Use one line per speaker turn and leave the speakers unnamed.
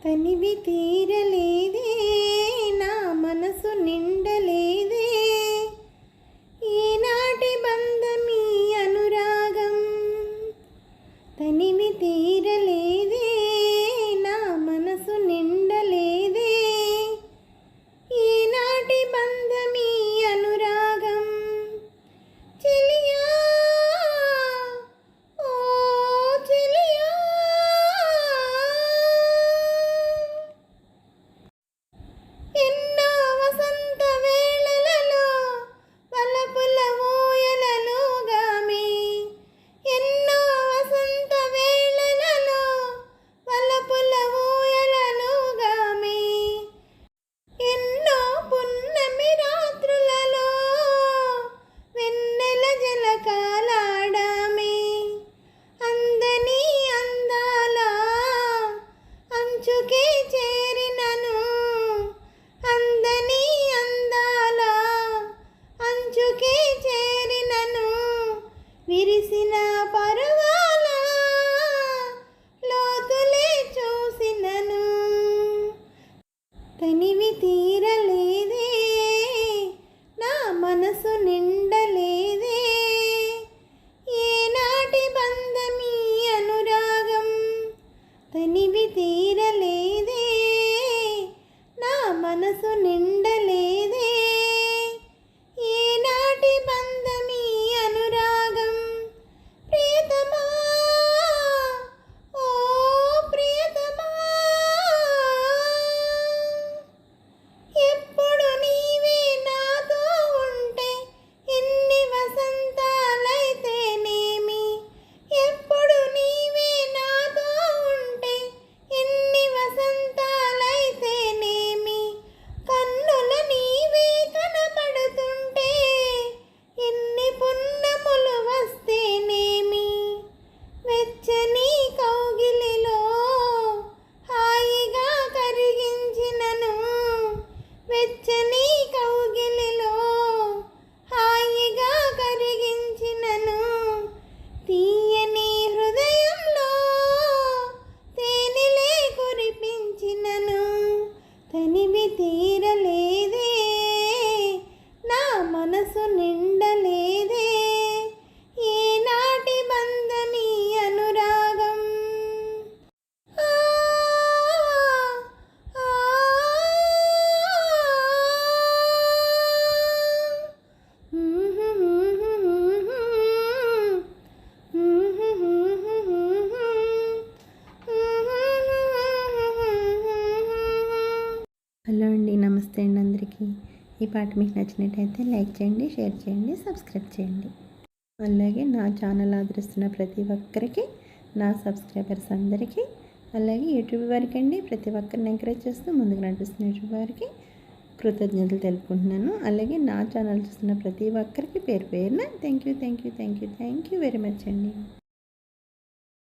తనివి తీరలేదే నా మనసు నిండలేదే ఈనాటి బంధమీ అనురాగం తనివి తీరలేదే నా మనసు నిండలేదే ఈనాటి బంధమీ అనురాగం చెలియా ఓ చెలియా ఎన్నో వసంత వేళలలో వలపుల ఊయలలుగామి ఎన్నో వసంత వేళలలో వలపుల ఊయలలుగామి ఎన్నో పున్నమి రాత్రులలో వెన్నెల జలకాలాడామి అందని అందాల అంచుకే చేరినను అందని అందాల అంచుకే చేరినను విరిసిన పరువాల లోతులే చూసినను తనివి తీరలేదే నా మనసు నిండలేదే ఏనాటి బంధమీ అనురాగం తనివి తీరలేదే నా మనసు నిండలేదే ఏనాటి బంధమీ అనురాగం ప్రియతమా ఓ ప్రియతమా ఎప్పుడు నీవే నాతో ఉంటే ఎన్ని వసంతాలైతేనేమి ఎప్పుడు నీవే నాతో ఉంటే ఎన్ని వసంతాలైతేనేమి కన్నుల నీవే కనబడుతుంటే ఎన్ని పున్నములు వస్తేనేమి వెచ్చని కౌగిలిలో హాయిగా కరిగించినను వెచ్చని కౌగిలిలో హాయిగా కరిగించినను తీయని హృదయంలో తేనెలే కురిపించినను తనివి తీరలేదే నా మనసు నిండలేదే ఏనాటి బంధమీ అనురాగం ఆ ఆ హలో అండి, నమస్తే అండి అందరికీ. ఈ పాట మీకు నచ్చినట్టయితే లైక్ చేయండి, షేర్ చేయండి, సబ్స్క్రైబ్ చేయండి. అలాగే నా ఛానల్ ఆదరిస్తున్న ప్రతి ఒక్కరికి, నా సబ్స్క్రైబర్స్ అందరికీ, అలాగే యూట్యూబ్ వారికి అండి, ప్రతి ఒక్కరిని ఎంకరేజ్ చేస్తూ ముందుకు నడిపిస్తున్న యూట్యూబ్ వారికి కృతజ్ఞతలు తెలుపుకుంటున్నాను. అలాగే నా ఛానల్ చూస్తున్న ప్రతి ఒక్కరికి పేరు పేరున థ్యాంక్ యూ వెరీ మచ్ అండి.